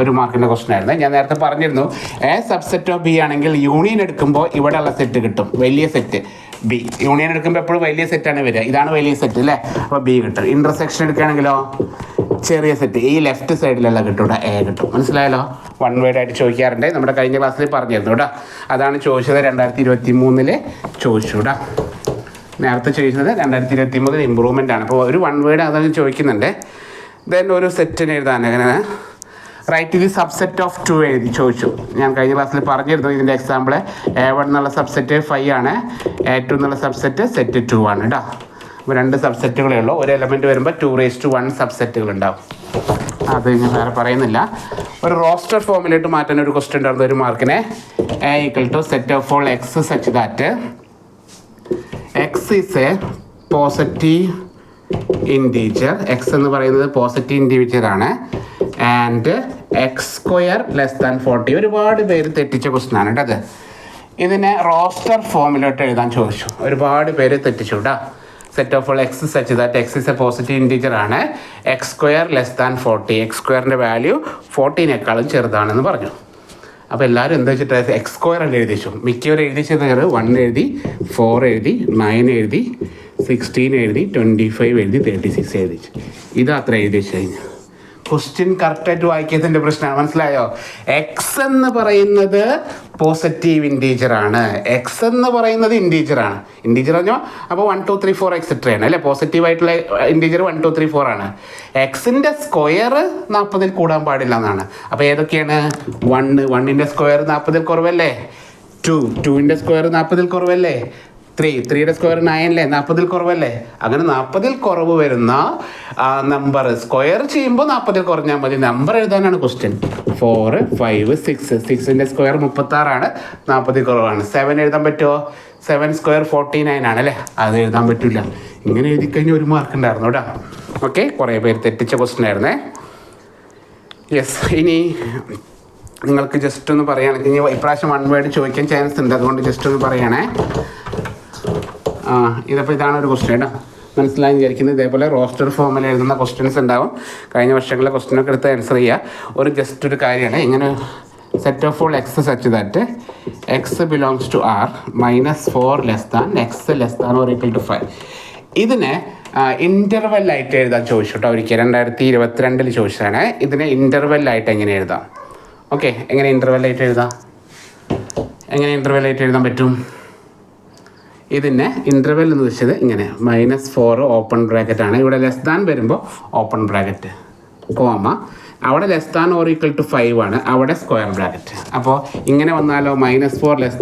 [SPEAKER 1] ഒരു മാർക്കിൻ്റെ ക്വസ്റ്റ്യൻ ആയിരുന്നു. ഞാൻ നേരത്തെ പറഞ്ഞിരുന്നു, A സബ്സെറ്റ് ഓഫ് B ആണെങ്കിൽ യൂണിയൻ എടുക്കുമ്പോൾ ഇവിടെയുള്ള സെറ്റ് കിട്ടും, വലിയ സെറ്റ് B. യൂണിയൻ എടുക്കുമ്പോൾ എപ്പോഴും വലിയ സെറ്റാണ് വരിക. ഇതാണ് വലിയ സെറ്റ് അല്ലേ? അപ്പോൾ B കിട്ടും. ഇൻ്റർസെക്ഷൻ എടുക്കുകയാണെങ്കിലോ ചെറിയ സെറ്റ്, ഈ ലെഫ്റ്റ് സൈഡിലെല്ലാം കിട്ടും കേട്ടോ, A കിട്ടും. മനസ്സിലായല്ലോ? 1 വേർഡ് ആയിട്ട് ചോദിക്കാറുണ്ട്. നമ്മുടെ കഴിഞ്ഞ ക്ലാസ്സിൽ പറഞ്ഞിരുന്നു കേട്ടോ. അതാണ് ചോദിച്ചത്, 2023 ചോദിച്ചു കേട്ടോ. നേരത്തെ ചോദിച്ചത് 2023 ഇമ്പ്രൂവ്മെൻ്റ് ആണ്. അപ്പോൾ ഒരു 1 വേർഡ് അതാണ് ചോദിക്കുന്നുണ്ട്. ദെൻ ഒരു സെറ്റിന് എഴുതാൻ അങ്ങനെ റൈറ്റ് ദി സബ്സെറ്റ് ഓഫ് 2 എഴുതി ചോദിച്ചു. ഞാൻ കഴിഞ്ഞ ക്ലാസ്സിൽ പറഞ്ഞിരുന്നു ഇതിൻ്റെ എക്സാമ്പിൾ. A1 എന്നുള്ള സബ്സെറ്റ് 5 ആണ്, A2 എന്നുള്ള സബ്സെറ്റ് സെറ്റ് 2 ആണ് കേട്ടോ. 2 സബ്സെറ്റുകളേ ഉള്ളൂ. ഒരു എലമെൻറ്റ് വരുമ്പോൾ 2⁻1 സബ്സെറ്റുകൾ ഉണ്ടാവും. അത് ഞാൻ വേറെ പറയുന്നില്ല. ഒരു റോസ്റ്റർ ഫോമിലോട്ട് മാറ്റാൻ ഒരു ക്വസ്റ്റ്യൻ ഉണ്ടായിരുന്നു ഒരു മാർക്കിനെ. A = set of all X such that X is A positive integer. X എന്ന് പറയുന്നത് പോസിറ്റീവ് ഇൻറ്റീജർ ആണ്. And x² > 40. ഒരുപാട് പേര് തെറ്റിച്ച ക്വസ്റ്റ്യൻ ആണ് കേട്ടോ അത്. ഇതിനെ റോസ്റ്റർ ഫോമിലോട്ട് എഴുതാൻ ചോദിച്ചു. ഒരുപാട് പേര് തെറ്റിച്ചു കേട്ടോ. Set of all X such that X is A positive integer ആണ്. x² > 40. x² വാല്യൂ 40-നേക്കാളും ചെറുതാണെന്ന് പറഞ്ഞു. അപ്പോൾ എല്ലാവരും എന്താ വെച്ചിട്ട് x² അല്ല എഴുതിച്ചു. മിക്കവരും എഴുതിച്ചത് 1 എഴുതി, 4 എഴുതി, 9 എഴുതി, 16 എഴുതി, 25 എഴുതി, 36 എഴുതിച്ചു. ഇതത്ര എഴുതി വെച്ച് കഴിഞ്ഞു. ക്വസ്റ്റ്യൻ കറക്റ്റായിട്ട് വായിക്കാത്തതിൻ്റെ പ്രശ്നമാണ്. മനസ്സിലായോ? എക്സ് എന്ന് പറയുന്നത് പോസിറ്റീവ് ഇൻറ്റീജർ ആണ്. എക്സ് എന്ന് പറയുന്നത് ഇൻറ്റീജർ ആണ്. ഇൻറ്റീജർ പറഞ്ഞാൽ അപ്പോൾ 1 2 3 4 എക്സെട്ര ആണ് അല്ലേ? പോസിറ്റീവായിട്ടുള്ള ഇൻറ്റീജർ 1 2 3 4 ആണ്. എക്സിൻ്റെ സ്ക്വയർ 40-ൽ കൂടാൻ പാടില്ല എന്നാണ്. അപ്പോൾ ഏതൊക്കെയാണ്? 1ൻ്റെ സ്ക്വയർ 40-ൽ കുറവല്ലേ? 2ൻ്റെ സ്ക്വയർ 40-ൽ കുറവല്ലേ? 3യുടെ സ്ക്വയർ 9 അല്ലേ? 40-ൽ കുറവല്ലേ? അങ്ങനെ 40-ൽ കുറവ് വരുന്ന നമ്പർ സ്ക്വയർ ചെയ്യുമ്പോൾ 40-ൽ കുറഞ്ഞാൽ മതി. നമ്പർ എഴുതാനാണ് ക്വസ്റ്റ്യൻ. 4 5 6. 6ൻ്റെ സ്ക്വയർ 36 ആണ്, 40-ൽ കുറവാണ്. 7 എഴുതാൻ പറ്റുമോ? 7² 49 ആണ് അല്ലേ? അത് എഴുതാൻ പറ്റില്ല. ഇങ്ങനെ എഴുതി കഴിഞ്ഞാൽ 1 മാർക്ക് ഉണ്ടായിരുന്നു കേട്ടോ. ഓക്കെ, കുറേ പേര് തെറ്റിച്ച ക്വസ്റ്റ്യൻ ആയിരുന്നേ. യെസ്, ഇനി നിങ്ങൾക്ക് ജസ്റ്റ് ഒന്ന് പറയുകയാണെങ്കിൽ ഇനി ഇപ്രാവശ്യം 1 വേർഡ് ചോദിക്കാൻ ചാൻസ് ഉണ്ട്. അതുകൊണ്ട് ജസ്റ്റ് ഒന്ന് പറയണേ. ഇതിപ്പോൾ ഇതാണ് ഒരു ക്വസ്റ്റ്യൻ കേട്ടോ. മനസ്സിലായി വിചാരിക്കുന്നത്. ഇതേപോലെ റോസ്റ്റർ ഫോമിൽ എഴുതുന്ന ക്വസ്റ്റ്യൻസ് ഉണ്ടാവും. കഴിഞ്ഞ വർഷങ്ങളിലെ ക്വസ്റ്റ്യനൊക്കെ എടുത്ത് ആൻസർ ചെയ്യുക. ഒരു ജസ്റ്റ് ഒരു കാര്യമാണ്. ഇങ്ങനെ set of all X such that X belongs to R -4 < x < 5. ഇതിനെ ഇൻ്റർവെല്ലായിട്ട് എഴുതാൻ ചോദിച്ചു കേട്ടോ. ഒരിക്കൽ 2022 ചോദിച്ചതാണ്. ഇതിനെ ഇൻ്റർവെല്ലായിട്ട് എങ്ങനെ എഴുതാം? ഓക്കെ, എങ്ങനെ ഇൻ്റർവെല്ലായിട്ട് എഴുതാം? എങ്ങനെ ഇൻ്റർവെല്ലായിട്ട് എഴുതാൻ പറ്റും? ഇതിനെ ഇൻ്റർവെൽ എന്ന് വെച്ചത് ഇങ്ങനെ -4 ഓപ്പൺ ബ്രാക്കറ്റ് ആണ്. ഇവിടെ ലെസ് വരുമ്പോൾ ഓപ്പൺ ബ്രാക്കറ്റ് കോമ, അവിടെ ലെസ് > 5 ആണ്, അവിടെ സ്ക്വയർ ബ്രാക്കറ്റ്. അപ്പോൾ ഇങ്ങനെ വന്നാലോ -4 ലെസ്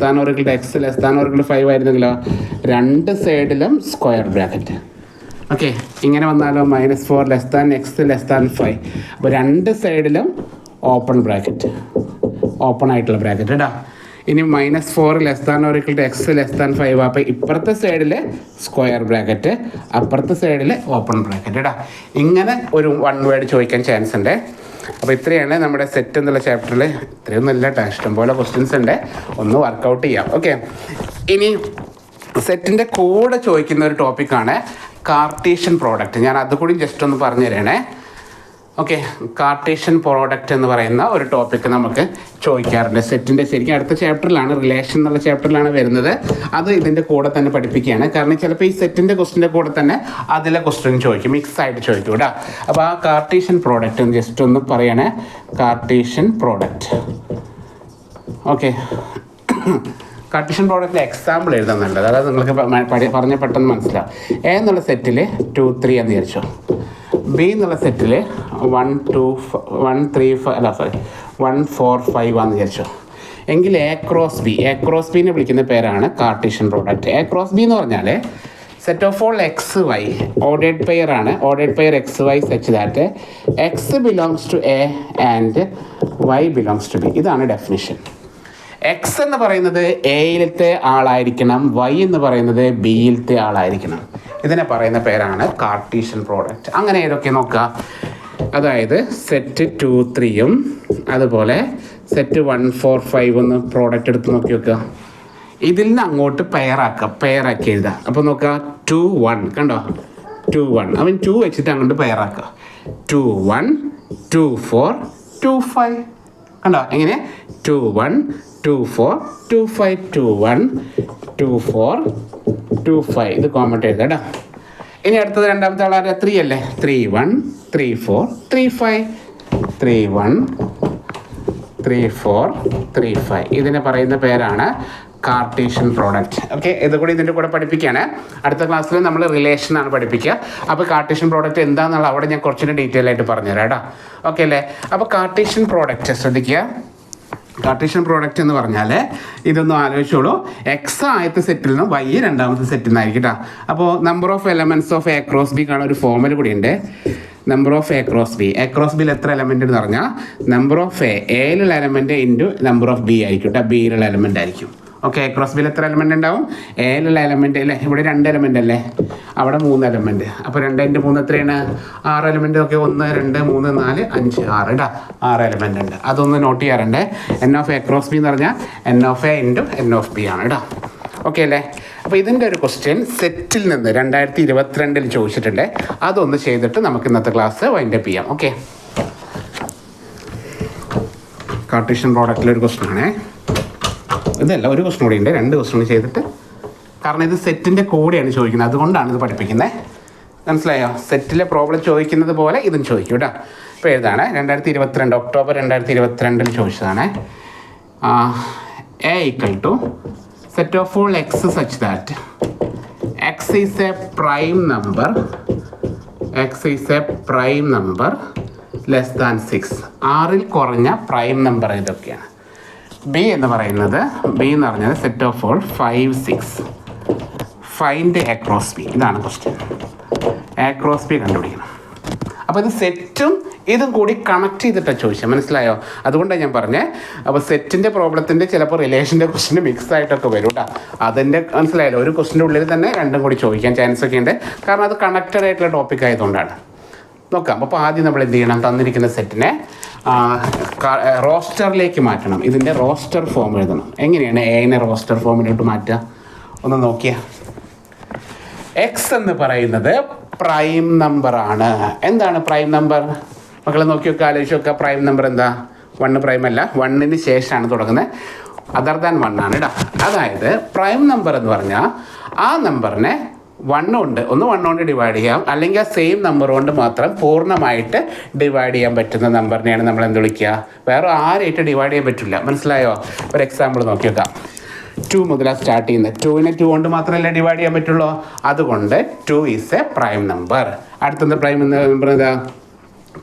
[SPEAKER 1] x ലെസ് > 5 ആയിരുന്നെങ്കിലോ 2 സൈഡിലും സ്ക്വയർ ബ്രാക്കറ്റ്. ഓക്കെ, ഇങ്ങനെ വന്നാലോ -4 ലെസ് x ലെസ് 5. അപ്പോൾ 2 സൈഡിലും ഓപ്പൺ ബ്രാക്കറ്റ്, ഓപ്പൺ ആയിട്ടുള്ള ബ്രാക്കറ്റ് കേട്ടോ. ഇനി -4 ലെസ് x ലെസ് 5. അപ്പോൾ ഇപ്പുറത്തെ സൈഡിൽ സ്ക്വയർ ബ്രാക്കറ്റ്, അപ്പുറത്തെ സൈഡിൽ ഓപ്പൺ ബ്രാക്കറ്റ് കേട്ടോ. ഇങ്ങനെ ഒരു 1 വേർഡ് ചോദിക്കാൻ ചാൻസ് ഉണ്ട്. അപ്പോൾ ഇത്രയാണ് നമ്മുടെ സെറ്റ് എന്നുള്ള ചാപ്റ്ററിൽ. ഇത്രയൊന്നും ഇല്ല കേട്ടോ, ഇഷ്ടംപോലെ ക്വസ്റ്റ്യൻസ് ഉണ്ട്. ഒന്ന് വർക്കൗട്ട് ചെയ്യാം. ഓക്കെ, ഇനി സെറ്റിൻ്റെ കൂടെ ചോദിക്കുന്ന ഒരു ടോപ്പിക്കാണ് കാർട്ടീഷ്യൻ പ്രോഡക്റ്റ്. ഞാൻ അതുകൂടി ജസ്റ്റ് ഒന്ന് പറഞ്ഞു തരണേ. ഓക്കെ, കാർട്ടീഷ്യൻ പ്രോഡക്റ്റ് എന്ന് പറയുന്ന ഒരു ടോപ്പിക്ക് നമുക്ക് ചോദിക്കാറുണ്ട് സെറ്റിൻ്റെ. ശരിക്കും അടുത്ത ചാപ്റ്ററിലാണ്, റിലേഷൻ എന്നുള്ള ചാപ്റ്ററിലാണ് വരുന്നത്. അത് ഇതിൻ്റെ കൂടെ തന്നെ പഠിപ്പിക്കുകയാണ്. കാരണം ചിലപ്പോൾ ഈ സെറ്റിൻ്റെ ക്വസ്റ്റിൻ്റെ കൂടെ തന്നെ അതിലെ ക്വസ്റ്റ്യൻ ചോദിക്കും, മിക്സ് ആയിട്ട് ചോദിക്കും കേട്ടോ. അപ്പോൾ ആ കാർട്ടീഷ്യൻ പ്രോഡക്റ്റ് ജസ്റ്റ് ഒന്ന് പറയണേ. Cartesian product. ഓക്കെ, കാർട്ടീഷ്യൻ പ്രോഡക്റ്റിൽ എക്സാമ്പിൾ എഴുതാൻ നല്ലത്. അതായത് നിങ്ങൾക്ക് പറഞ്ഞ പെട്ടെന്ന് മനസ്സിലാവും. എ എന്നുള്ള സെറ്റിൽ 2 3 എന്ന് വിചാരിച്ചോ. ബി എന്നുള്ള സെറ്റിൽ 1 4 5 ആണെന്ന് വിചാരിച്ചോ. എങ്കിൽ എ ക്രോസ് ബിനെ വിളിക്കുന്ന പേരാണ് Cartesian product. A cross B എന്ന് പറഞ്ഞാൽ set of all x y ordered pair ആണ്. Ordered pair x y such that X belongs to A and y belongs to B. ഇതാണ് ഡെഫിനിഷൻ. എക്സ് എന്ന് പറയുന്നത് എയിലത്തെ ആളായിരിക്കണം, Y എന്ന് പറയുന്നത് ബിയിലത്തെ ആളായിരിക്കണം. ഇതിനെ പറയുന്ന പേരാണ് കാർട്ടീഷ്യൻ പ്രോഡക്റ്റ്. അങ്ങനെ ഏതൊക്കെ നോക്കുക. അതായത് സെറ്റ് 2 3 അതുപോലെ സെറ്റ് 1 4 5 ഒന്ന് പ്രോഡക്റ്റ് എടുത്ത് നോക്കി വെക്കുക. ഇതിൽ നിന്ന് അങ്ങോട്ട് പെയറാക്കി എഴുതുക. അപ്പോൾ നോക്കുക 2 1 കണ്ടോ, 2 1 അവൻ 2 വെച്ചിട്ട് അങ്ങോട്ട് പെയറാക്കുക. 2 1 2 4 2 5 കണ്ടോ. എങ്ങനെ 2 1 2 4 2 5 2 1 2 4 2 5. ഇത് കോമൺ എഴുതാം കേട്ടോ. ഇനി അടുത്തത് രണ്ടാമത്തെ ആളാരെ 3 അല്ലേ. 3 1 3 4 3 5 3 1 3 4 3 5. ഇതിനെ പറയുന്ന പേരാണ് കാർട്ടീഷ്യൻ പ്രോഡക്റ്റ്. ഓക്കെ, ഇത് കൂടി ഇതിൻ്റെ കൂടെ പഠിപ്പിക്കുകയാണ്. അടുത്ത ക്ലാസ്സിൽ നമ്മൾ റിലേഷനാണ് പഠിപ്പിക്കുക. അപ്പോൾ കാർട്ടീഷ്യൻ പ്രോഡക്റ്റ് എന്താണെന്നുള്ള അവിടെ ഞാൻ കുറച്ചുകൂടി ഡീറ്റെയിൽ ആയിട്ട് പറഞ്ഞുതരാം കേട്ടോ. ഓക്കെ അല്ലേ. അപ്പോൾ കാർട്ടീഷ്യൻ പ്രോഡക്റ്റ് ശ്രദ്ധിക്കുക. കാർട്ടീഷ്യൻ പ്രോഡക്റ്റ് എന്ന് പറഞ്ഞാൽ ഇതൊന്നും ആലോചിച്ചോളൂ. എക്സ് ആദ്യത്തെ സെറ്റിൽ നിന്നും വൈ രണ്ടാമത്തെ സെറ്റിൽ നിന്നായിരിക്കും കേട്ടോ. അപ്പോൾ number of elements of A cross B കാണാൻ ഒരു ഫോർമുല കൂടി ഉണ്ട്. നമ്പർ ഓഫ് എ ക്രോസ് ബിയിൽ എത്ര എലമെൻ്റ് എന്ന് പറഞ്ഞാൽ നമ്പർ ഓഫ് എയിലുള്ള element into number of B ആയിരിക്കും കേട്ടോ. ബിയിലുള്ള എലമെൻ്റ് ആയിരിക്കും. ഓക്കെ, ക്രോസ് ബിയിൽ എത്ര എലമെൻ്റ് ഉണ്ടാവും? എയിലുള്ള എലമെൻ്റ് അല്ലേ, ഇവിടെ 2 എലമെൻ്റ് അല്ലേ, അവിടെ 3 എലമെൻ്റ്. അപ്പോൾ 2 × 3 എത്രയാണ്? 6 എലമെൻ്റ്. ഓക്കെ, 1 2 3 4 5 6 ഇടാ, 6 എലമെൻ്റ് ഉണ്ട്. അതൊന്ന് നോട്ട് ചെയ്യാറുണ്ട്. N of A cross B എന്ന് പറഞ്ഞാൽ N of A into N of B ആണ് ഇടാ. ഓക്കെ അല്ലേ? അപ്പോൾ ഇതിൻ്റെ ഒരു ക്വസ്റ്റ്യൻ സെറ്റിൽ നിന്ന് 2022 ചോദിച്ചിട്ടുണ്ട്. അതൊന്ന് ചെയ്തിട്ട് നമുക്ക് ഇന്നത്തെ ക്ലാസ് വൈൻഡപ്പ് ചെയ്യാം. ഓക്കെ, കാർട്ടീഷ്യൻ പ്രോഡക്റ്റിലൊരു ക്വസ്റ്റ്യൻ ആണേ. ഇതല്ല, ഒരു ക്വസ്റ്റ്യൻ കൂടി ഉണ്ട്. 2 ക്വസ്റ്റ്യൻ ചെയ്തിട്ട്, കാരണം ഇത് സെറ്റിൻ്റെ കൂടെയാണ് ചോദിക്കുന്നത്, അതുകൊണ്ടാണ് ഇത് പഠിപ്പിക്കുന്നത്. മനസ്സിലായോ? സെറ്റിലെ പ്രോബ്ലം ചോദിക്കുന്നത് പോലെ ഇതും ചോദിക്കും കേട്ടോ. ഇപ്പോൾ ഏതാണ് 2022 ഒക്ടോബർ 2022 ചോദിച്ചതാണ്. A equal to set of all X such that X is A prime number less than 6. 6ൽ കുറഞ്ഞ പ്രൈം നമ്പർ ഇതൊക്കെയാണ്. ബി എന്ന് പറയുന്നത്, ബി എന്ന് പറഞ്ഞത് set of all 5 6. Find A cross B. ഇതാണ് ക്വസ്റ്റ്യൻ. എ ക്രോസ് ബി കണ്ടുപിടിക്കണം. അപ്പോൾ ഇത് സെറ്റും ഇതും കൂടി കണക്ട് ചെയ്തിട്ടാണ് ചോദിച്ചത്. മനസ്സിലായോ? അതുകൊണ്ടാണ് ഞാൻ പറഞ്ഞത്. അപ്പോൾ സെറ്റിൻ്റെ പ്രോബ്ലത്തിൻ്റെ ചിലപ്പോൾ റിലേഷൻ്റെ ക്വസ്റ്റ്യൻ മിക്സ് ആയിട്ടൊക്കെ വരും കേട്ടോ. അതിൻ്റെ മനസ്സിലായല്ലോ, ഒരു ക്വസ്റ്റിൻ്റെ ഉള്ളിൽ തന്നെ രണ്ടും കൂടി ചോദിക്കാൻ ചാൻസ് ഒക്കെ ഉണ്ട്. കാരണം അത് കണക്റ്റഡ് ആയിട്ടുള്ള ടോപ്പിക് ആയതുകൊണ്ടാണ്. നോക്കാം. അപ്പോൾ ആദ്യം നമ്മൾ എന്ത് ചെയ്യണം? തന്നിരിക്കുന്ന സെറ്റിനെ റോസ്റ്ററിലേക്ക് മാറ്റണം. ഇതിൻ്റെ റോസ്റ്റർ ഫോം എഴുതണം. എങ്ങനെയാണ് എനെ റോസ്റ്റർ ഫോമിലോട്ട് മാറ്റുക? ഒന്ന് നോക്കിയാൽ, എക്സ് എന്ന് പറയുന്നത് പ്രൈം നമ്പറാണ്. എന്താണ് പ്രൈം നമ്പർ? മക്കളെ നോക്കി വെക്കുക, ആലോചിച്ച് വെക്കുക. പ്രൈം നമ്പർ എന്താ? 1 പ്രൈം അല്ല, 1ന് ശേഷമാണ് തുടങ്ങുന്നത്. അതർ ദാൻ 1 ആണ് കേട്ടോ. അതായത് പ്രൈം നമ്പർ എന്ന് പറഞ്ഞാൽ ആ നമ്പറിനെ 1 കൊണ്ട് 1 കൊണ്ട് ഡിവൈഡ് ചെയ്യാം, അല്ലെങ്കിൽ ആ സെയിം നമ്പർ കൊണ്ട് മാത്രം പൂർണ്ണമായിട്ട് ഡിവൈഡ് ചെയ്യാൻ പറ്റുന്ന നമ്പറിനെയാണ് നമ്മൾ എന്ത് വിളിക്കുക? വേറെ ആരായിട്ട് ഡിവൈഡ് ചെയ്യാൻ പറ്റില്ല. മനസ്സിലായോ? ഒരു എക്സാമ്പിൾ നോക്കി വെക്കാം. 2 മുതലാണ് സ്റ്റാർട്ട് ചെയ്യുന്നത്. 2നെ 2 കൊണ്ട് മാത്രമല്ലേ ഡിവൈഡ് ചെയ്യാൻ പറ്റുള്ളൂ. അതുകൊണ്ട് 2 ഈസ് എ പ്രൈം നമ്പർ. അടുത്തത് പ്രൈം നമ്പർ ഏതാ?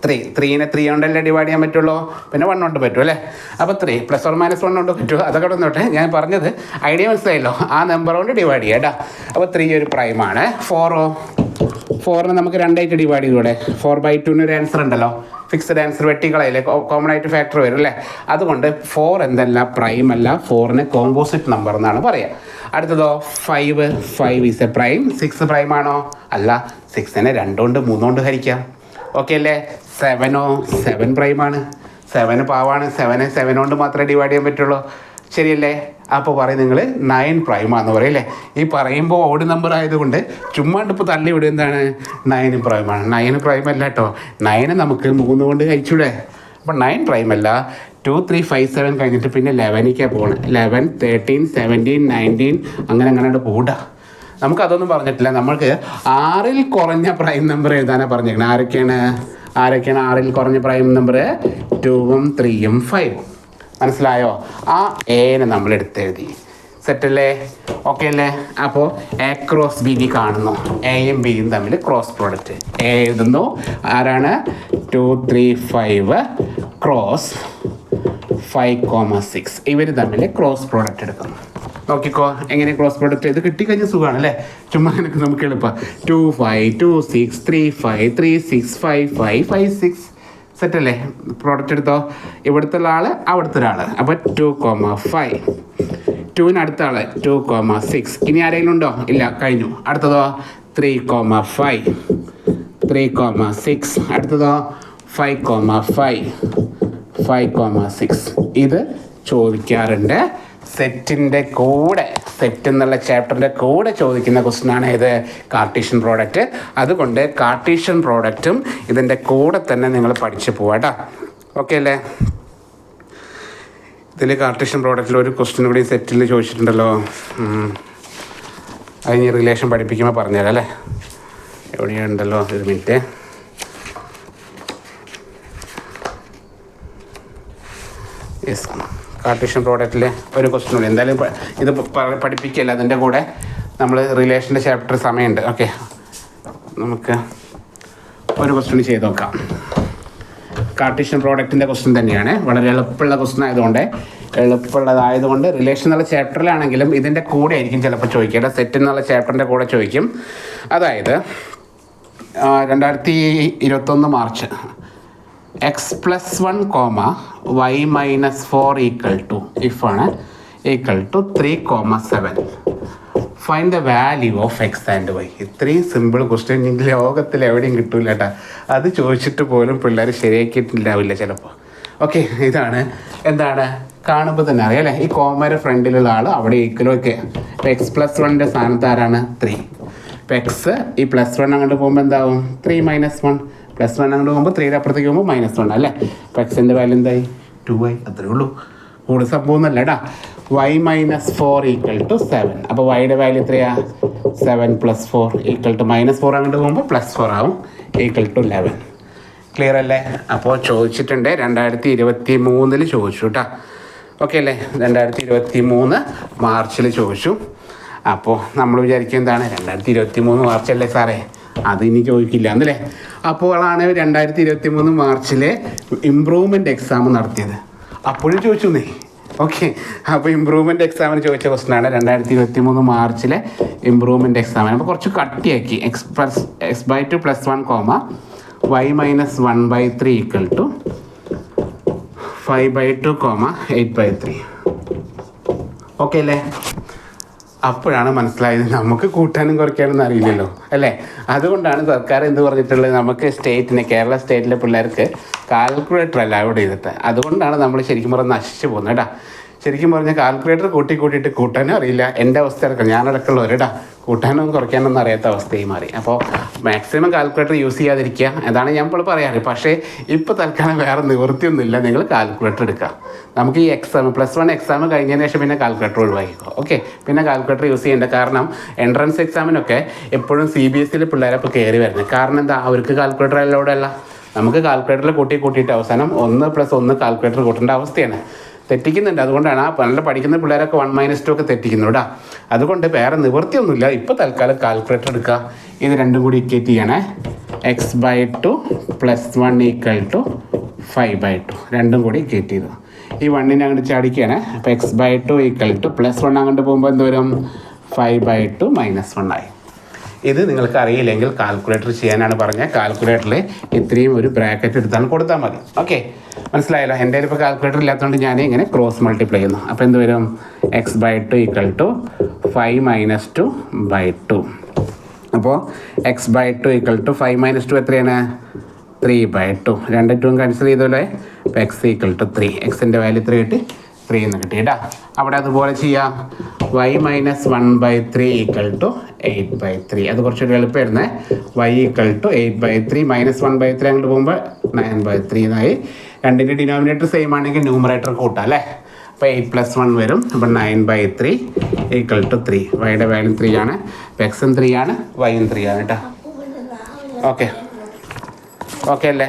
[SPEAKER 1] 3. 3നെ 3 കൊണ്ടല്ലേ ഡിവൈഡ് ചെയ്യാൻ പറ്റുള്ളൂ. പിന്നെ 1 കൊണ്ട് പറ്റും അല്ലേ? അപ്പോൾ 3 ± 1 കൊണ്ട് പറ്റുമോ? അതൊക്കെ വന്നോട്ടെ. ഞാൻ പറഞ്ഞത് ഐഡിയ മനസ്സിലായല്ലോ. ആ നമ്പർ കൊണ്ട് ഡിവൈഡ് ചെയ്യാം കേട്ടോ. അപ്പോൾ 3 ഒരു പ്രൈമാണ്. 4നെ നമുക്ക് 2 ആയിട്ട് ഡിവൈഡ് ചെയ്തൂടെ? 4/2 ഒരു ആൻസർ ഉണ്ടല്ലോ. ഫിക്സഡ് ആൻസർ വെട്ടിക്കളയില്ലേ, കോമൺ ആയിട്ട് ഫാക്ടർ വരും അല്ലേ? അതുകൊണ്ട് 4 എന്തല്ല? പ്രൈം അല്ല. 4ന് കോമ്പോസിറ്റ് നമ്പർ എന്നാണ് പറയുക. അടുത്തതോ 5 ഈസ് എ പ്രൈം. 6 പ്രൈം ആണോ? അല്ല. 6നെ 2 കൊണ്ട് 3 കൊണ്ട് ഹരിക്കാം. ഓക്കെ അല്ലേ? 7 പ്രൈമാണ്. 7 പാവാണ്. 7 കൊണ്ട് മാത്രമേ ഡിവൈഡ് ചെയ്യാൻ പറ്റുള്ളൂ. ശരിയല്ലേ? അപ്പോൾ പറയും നിങ്ങൾ 9 പ്രൈമാണെന്ന് പറയല്ലേ? ഈ പറയുമ്പോൾ ഓഡ് നമ്പർ ആയതുകൊണ്ട് ചുമ്മാണ്ട് ഇപ്പോൾ തള്ളി വിടും. എന്താണ്? 9 പ്രൈമാണ്. 9 പ്രൈം അല്ല കേട്ടോ. 9 നമുക്ക് 3 കൊണ്ട് കഴിച്ചൂടെ? അപ്പോൾ 9 പ്രൈം അല്ല. 2 3 5 7 കഴിഞ്ഞിട്ട് പിന്നെ 11ലേക്കാണ് പോകണം. 11 13 17 19 അങ്ങനെ പോടാ. നമുക്കതൊന്നും പറഞ്ഞിട്ടില്ല. നമ്മൾക്ക് 6ൽ കുറഞ്ഞ പ്രൈം നമ്പർ എഴുതാനാണ് പറഞ്ഞേക്കുന്നത്. ആരൊക്കെയാണ് 6ൽ കുറഞ്ഞ പ്രൈം നമ്പർ? 2ഉം 3ഉം 5ഉം. മനസ്സിലായോ? ആ എനെ നമ്മൾ എടുത്തെഴുതി. സെറ്റല്ലേ? ഓക്കെ അല്ലേ? അപ്പോൾ എ ക്രോസ് ബി കാണുന്നു. എയും ബിയും തമ്മിൽ ക്രോസ് പ്രോഡക്റ്റ് എ എഴുതുന്നു. ആരാണ്? 2 3 5 ക്രോസ് 5,6. ഇവർ തമ്മിൽ ക്രോസ് പ്രോഡക്റ്റ് എടുക്കുന്നു. നോക്കിക്കോ എങ്ങനെ ക്രോസ് പ്രോഡക്റ്റ് ഇത് കിട്ടിക്കഴിഞ്ഞാൽ സുഖമാണ് അല്ലേ? ചുമ്മാ എനിക്ക് നമുക്ക് എളുപ്പം 2 5 2 6 3 5 3 6 5 5 5 6. സെറ്റല്ലേ? പ്രോഡക്റ്റ് എടുത്തോ. ഇവിടുത്തെ ആൾ അവിടുത്തെ ഒരാൾ. അപ്പോൾ 2,5. 2ന് അടുത്ത ആൾ 2,6. ഇനി ആരെങ്കിലും ഉണ്ടോ? ഇല്ല, കഴിഞ്ഞു. അടുത്തതോ 3,5 3,6. അടുത്തതോ 5,5 5,6. ഇത് ചോദിക്കാറുണ്ട്. സെറ്റിൻ്റെ കൂടെ, സെറ്റ് എന്നുള്ള ചാപ്റ്ററിൻ്റെ കൂടെ ചോദിക്കുന്ന ക്വസ്റ്റ്യനാണ് ഇത് കാർട്ടീഷ്യൻ പ്രോഡക്റ്റ്. അതുകൊണ്ട് കാർട്ടീഷ്യൻ പ്രോഡക്റ്റും ഇതിൻ്റെ കൂടെ തന്നെ നിങ്ങൾ പഠിച്ചു പോവാട്ടോ. ഓക്കെ അല്ലേ? ഇതിൽ കാർട്ടീഷ്യൻ പ്രോഡക്റ്റിൽ ഒരു ക്വസ്റ്റ്യൻ കൂടി സെറ്റിൽ ചോദിച്ചിട്ടുണ്ടല്ലോ. അത് ഇനി റിലേഷൻ പഠിപ്പിക്കുമ്പോൾ പറഞ്ഞുതരാം അല്ലേ? എവിടെയുണ്ടല്ലോ? ഒരു മിനിറ്റ്. യെസ്, കാർട്ടീഷ്യൻ പ്രോഡക്റ്റിൽ ഒരു ക്വസ്റ്റ്യൻ കൂടി എന്തായാലും ഇത് പഠിപ്പിക്കുകയല്ല, അതിൻ്റെ കൂടെ നമ്മൾ റിലേഷൻ്റെ ചാപ്റ്റർ സമയമുണ്ട്. ഓക്കെ, നമുക്ക് ഒരു ക്വസ്റ്റ്യൻ ചെയ്ത് നോക്കാം. കാർട്ടീഷ്യൻ പ്രോഡക്റ്റിൻ്റെ ക്വസ്റ്റ്യൻ തന്നെയാണ്. വളരെ എളുപ്പമുള്ള ക്വസ്റ്റ്യൻ ആയതുകൊണ്ട് എളുപ്പമുള്ളതായതുകൊണ്ട് റിലേഷൻ എന്നുള്ള ചാപ്റ്ററിലാണെങ്കിലും ഇതിൻ്റെ കൂടെ ആയിരിക്കും ചിലപ്പോൾ ചോദിക്കുക. സെറ്റ് എന്നുള്ള ചാപ്റ്ററിൻ്റെ കൂടെ ചോദിക്കും. അതായത് 2021 മാർച്ച് x+1, y-4 ഇഫാണ് equal to 3,7. Find the value of x and y. ഇത്രയും സിമ്പിൾ ക്വസ്റ്റ്യൻ ലോകത്തിൽ എവിടെയും കിട്ടൂല കേട്ടോ. അത് ചോദിച്ചിട്ട് പോലും പിള്ളേർ ശരിയാക്കിയിട്ടുണ്ടാവില്ല ചിലപ്പോൾ. ഓക്കെ, ഇതാണ് എന്താണ് കാണുമ്പോൾ തന്നെ അറിയാം അല്ലേ. ഈ കോമയുടെ ഫ്രണ്ടിലുള്ള ആൾ അവിടെ ഈക്വൽ. ഓക്കെ, ഇപ്പോൾ x+1 സ്ഥാനത്ത് ആരാണ്? 3. ഇപ്പോൾ എക്സ് ഈ +1 അങ്ങോട്ട് പോകുമ്പോൾ എന്താവും? 3 - 1. +1 അങ്ങോട്ട് പോകുമ്പോൾ 3 അപ്പുറത്തേക്ക് പോകുമ്പോൾ -1 അല്ലേ. ഇപ്പോൾ എക്സിൻ്റെ വാല്യൂ എന്തായി? 2y. അത്രേ ഉള്ളൂ, കൂടുതൽ സംഭവം ഒന്നല്ല കേട്ടോ. y-4 = 7. അപ്പോൾ വൈയുടെ വാല്യൂ എത്രയാ? 7 + 4 = -4 അങ്ങോട്ട് പോകുമ്പോൾ +4 ആവും = 11. ക്ലിയർ അല്ലേ? അപ്പോൾ ചോദിച്ചിട്ടുണ്ട് 2023 ചോദിച്ചു കേട്ടോ. ഓക്കെ അല്ലേ? 2023 മാർച്ചിൽ ചോദിച്ചു. അപ്പോൾ നമ്മൾ വിചാരിക്കുക എന്താണ് 2023 മാർച്ചല്ലേ സാറേ, അത് ഇനി ചോദിക്കില്ല എന്നല്ലേ. അപ്പോഴാണ് 2023 മാർച്ചിലെ ഇംപ്രൂവ്മെൻ്റ് എക്സാം നടത്തിയത്. അപ്പോഴും ചോദിച്ചു എന്നേ. ഓക്കെ, അപ്പോൾ ഇമ്പ്രൂവ്മെൻ്റ് എക്സാമിന് ചോദിച്ച ക്വസ്റ്റനാണ് 2023 മാർച്ചിലെ ഇമ്പ്രൂവ്മെൻ്റ് എക്സാമിന്. അപ്പോൾ കുറച്ച് കട്ടിയാക്കി. x/2 + 1, y-1/3 = 5/2, 8/3. ഓക്കെ അല്ലേ? അപ്പോഴാണ് മനസ്സിലായത് നമുക്ക് കൂട്ടാനും കുറയ്ക്കാനൊന്നും അറിയില്ലല്ലോ അല്ലേ. അതുകൊണ്ടാണ് സർക്കാർ എന്ത് പറഞ്ഞിട്ടുള്ളത്, നമുക്ക് കേരള സ്റ്റേറ്റിലെ പിള്ളേർക്ക് കാൽക്കുലേറ്റർ അലൗഡ് ചെയ്തിട്ട്. അതുകൊണ്ടാണ് നമ്മൾ ശരിക്കും പറഞ്ഞാൽ നശിച്ചു പോകുന്നത് കേട്ടോ. ശരിക്കും പറഞ്ഞാൽ കാൽക്കുലേറ്റർ കൂട്ടിയിട്ട് കൂട്ടാനും അറിയില്ല. എൻ്റെ അവസ്ഥ ഇറക്കാം, ഞാനടക്കമുള്ളവരുടാ കൂട്ടാനും കുറയ്ക്കാനൊന്നും അറിയാത്ത അവസ്ഥയും മാറി. അപ്പോൾ മാക്സിമം കാൽക്കുലേറ്റർ യൂസ് ചെയ്യാതിരിക്കുക, അതാണ് ഞാൻ ഇപ്പോൾ പറയാറ്. പക്ഷേ ഇപ്പോൾ തൽക്കാലം വേറെ നിവൃത്തിയൊന്നുമില്ല, നിങ്ങൾ കാൽക്കുലേറ്റർ എടുക്കുക. നമുക്ക് ഈ എക്സാം +1 എക്സാം കഴിഞ്ഞതിന് ശേഷം പിന്നെ കാൽക്കുലേറ്റർ ഒഴിവാക്കിക്കോ. ഓക്കെ, പിന്നെ കാൽക്കുലേറ്റർ യൂസ് ചെയ്യേണ്ട. കാരണം എൻട്രൻസ് എക്സാമിനൊക്കെ എപ്പോഴും CBSE പിള്ളേരെ ഇപ്പോൾ കയറി വരുന്നത്. കാരണം എന്താ, അവർക്ക് കാൽക്കുലേറ്റർ അലോഡ് അല്ല. നമുക്ക് കാൽക്കുലേറ്ററിൽ കൂട്ടിയിട്ട് അവസാനം 1 + 1 കാൽക്കുലേറ്റർ കൂട്ടേണ്ട അവസ്ഥയാണ്. തെറ്റിക്കുന്നുണ്ട്. അതുകൊണ്ടാണ് ആ നല്ല പഠിക്കുന്ന പിള്ളേരൊക്കെ 1 - 2 ഒക്കെ തെറ്റിക്കുന്നു കേട്ടോ. അതുകൊണ്ട് വേറെ നിവൃത്തിയൊന്നുമില്ല. ഇപ്പോൾ തൽക്കാലം കാൽക്കുലേറ്റർ എടുക്കുക. ഇത് രണ്ടും കൂടി ഇക്വേറ്റ് ചെയ്യണേ. x/2 + 1 = 5/2. രണ്ടും കൂടി ഇക്വേറ്റ് ചെയ്തു. ഈ 1നെ അങ്ങോട്ട് ചാടിക്കുകയാണ്. അപ്പോൾ x/2 = +1 അങ്ങോട്ട് പോകുമ്പോൾ എന്ത് വരും? 5/2 - 1 ആയി. ഇത് നിങ്ങൾക്ക് അറിയില്ലെങ്കിൽ കാൽക്കുലേറ്റർ ചെയ്യാനാണ് പറഞ്ഞത്. കാൽക്കുലേറ്ററിൽ ഇത്രയും ഒരു ബ്രാക്കറ്റ് എടുത്താൽ കൊടുത്താൽ മതി. ഓക്കെ, മനസ്സിലായല്ലോ. എൻ്റെ ഇപ്പോൾ കാൽക്കുലേറ്റർ ഇല്ലാത്തതുകൊണ്ട് ഞാൻ ഇങ്ങനെ ക്രോസ് മൾട്ടിപ്ലൈ ചെയ്യുന്നു. അപ്പോൾ എന്ത് വരും? x/2 = 5 - 2/2. അപ്പോൾ x/2 = 5 - 2 എത്രയാണ്? 3/2. 2 2 ക്യാൻസൽ ചെയ്തോല്ലേ. അപ്പോൾ x = 3. എക്സിൻ്റെ വാല്യൂ 3 കിട്ടി, 3 എന്ന് കിട്ടി കേട്ടോ. അവിടെ അതുപോലെ ചെയ്യാം. y-1/3 = 8/3. അത് കുറച്ചൊരു എളുപ്പമായിരുന്നേ. y = 8/3 -1/3 അങ്ങോട്ട് പോകുമ്പോൾ 9/3 എന്നായി. രണ്ടിൻ്റെ ഡിനോമിനേറ്റർ സെയിം ആണെങ്കിൽ ന്യൂമറേറ്റർ കൂട്ടാം അല്ലേ. അപ്പോൾ 8 + 1 വരും. അപ്പോൾ 9/3 = 3. വൈയുടെ വാല്യൂ 3 ആണ്. അപ്പോൾ എക്സും 3 ആണ്, വൈയും 3 ആണ് കേട്ടോ. ഓക്കെ അല്ലേ?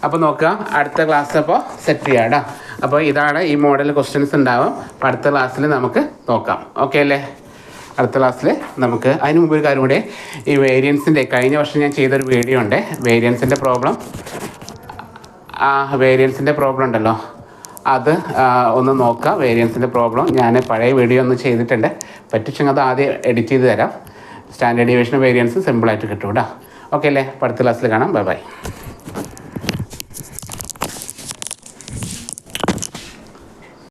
[SPEAKER 1] അപ്പോൾ നോക്കുക, അടുത്ത ക്ലാസ് അപ്പോൾ സെറ്റ് ചെയ്യാം കേട്ടോ. അപ്പോൾ ഇതാണ് ഈ മോഡൽ ക്വസ്റ്റ്യൻസ് ഉണ്ടാവും. അപ്പോൾ അടുത്ത ക്ലാസ്സിൽ നമുക്ക് നോക്കാം. ഓക്കെ അല്ലേ? അടുത്ത ക്ലാസ്സിൽ നമുക്ക് അതിന് മുമ്പ് ഒരു കാര്യം കൂടെ, ഈ വേരിയൻസിൻ്റെ കഴിഞ്ഞ വർഷം ഞാൻ ചെയ്തൊരു വീഡിയോ ഉണ്ട്. വേരിയൻസിൻ്റെ പ്രോബ്ലം ഉണ്ടല്ലോ, അത് ഒന്ന് നോക്കാം. വേരിയൻസിൻ്റെ പ്രോബ്ലം ഞാൻ പഴയ വീഡിയോ ഒന്ന് ചെയ്തിട്ടുണ്ട്. പറ്റിച്ചെങ്കിൽ അത് ആദ്യം എഡിറ്റ് ചെയ്ത് തരാം. സ്റ്റാൻഡേർഡ് ഡീവിയേഷൻ വേരിയൻസ് സിമ്പിളായിട്ട് കിട്ടും കേട്ടോ. ഓക്കെ അല്ലേ? അപ്പോൾ അടുത്ത ക്ലാസ്സിൽ കാണാം. ബൈ.